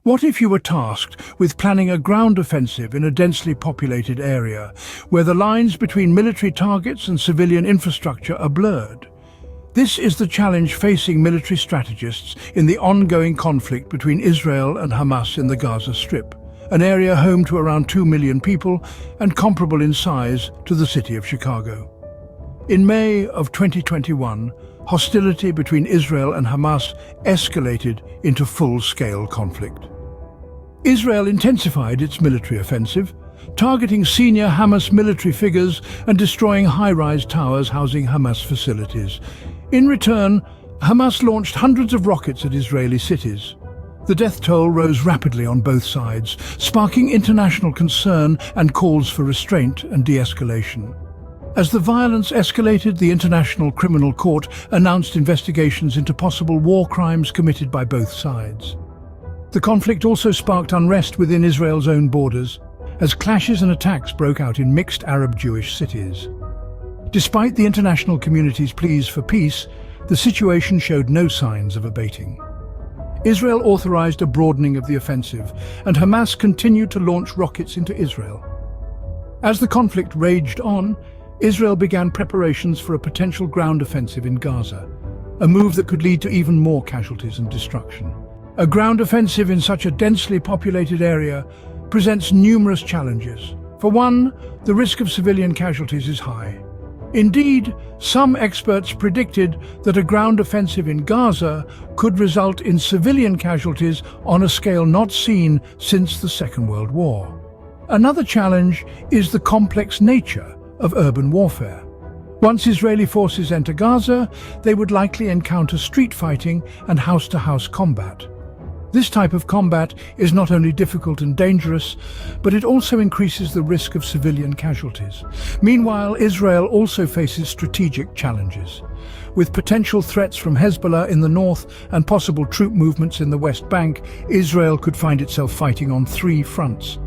What if you were tasked with planning a ground offensive in a densely populated area, where the lines between military targets and civilian infrastructure are blurred? This is the challenge facing military strategists in the ongoing conflict between Israel and Hamas in the Gaza Strip, an area home to around 2 million people and comparable in size to the city of Chicago. In May of 2021, hostility between Israel and Hamas escalated into full-scale conflict. Israel intensified its military offensive, targeting senior Hamas military figures and destroying high-rise towers housing Hamas facilities. In return, Hamas launched hundreds of rockets at Israeli cities. The death toll rose rapidly on both sides, sparking international concern and calls for restraint and de-escalation. As the violence escalated, the International Criminal Court announced investigations into possible war crimes committed by both sides. The conflict also sparked unrest within Israel's own borders, as clashes and attacks broke out in mixed Arab-Jewish cities. Despite the international community's pleas for peace, the situation showed no signs of abating. Israel authorized a broadening of the offensive, and Hamas continued to launch rockets into Israel. As the conflict raged on, Israel began preparations for a potential ground offensive in Gaza, a move that could lead to even more casualties and destruction. A ground offensive in such a densely populated area presents numerous challenges. For one, the risk of civilian casualties is high. Indeed, some experts predicted that a ground offensive in Gaza could result in civilian casualties on a scale not seen since the Second World War. Another challenge is the complex nature of urban warfare. Once Israeli forces enter Gaza, they would likely encounter street fighting and house-to-house combat. This type of combat is not only difficult and dangerous, but it also increases the risk of civilian casualties. Meanwhile, Israel also faces strategic challenges. With potential threats from Hezbollah in the north and possible troop movements in the West Bank, Israel could find itself fighting on 3 fronts.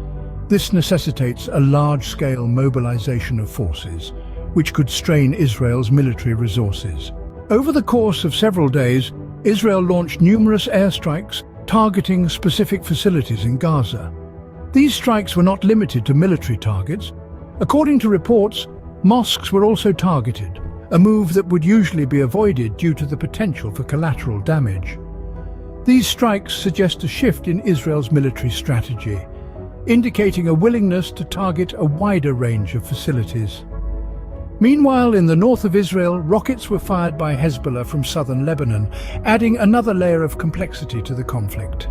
This necessitates a large-scale mobilization of forces, which could strain Israel's military resources. Over the course of several days, Israel launched numerous airstrikes targeting specific facilities in Gaza. These strikes were not limited to military targets. According to reports, mosques were also targeted, a move that would usually be avoided due to the potential for collateral damage. These strikes suggest a shift in Israel's military strategy, indicating a willingness to target a wider range of facilities. Meanwhile, in the north of Israel, rockets were fired by Hezbollah from southern Lebanon, adding another layer of complexity to the conflict.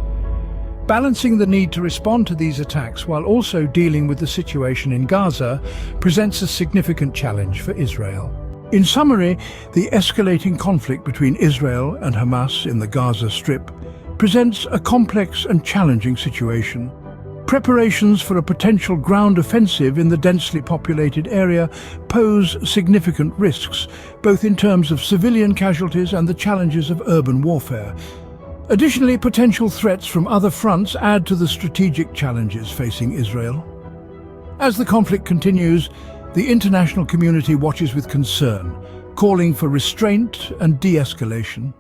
Balancing the need to respond to these attacks while also dealing with the situation in Gaza presents a significant challenge for Israel. In summary, the escalating conflict between Israel and Hamas in the Gaza Strip presents a complex and challenging situation. Preparations for a potential ground offensive in the densely populated area pose significant risks, both in terms of civilian casualties and the challenges of urban warfare. Additionally, potential threats from other fronts add to the strategic challenges facing Israel. As the conflict continues, the international community watches with concern, calling for restraint and de-escalation.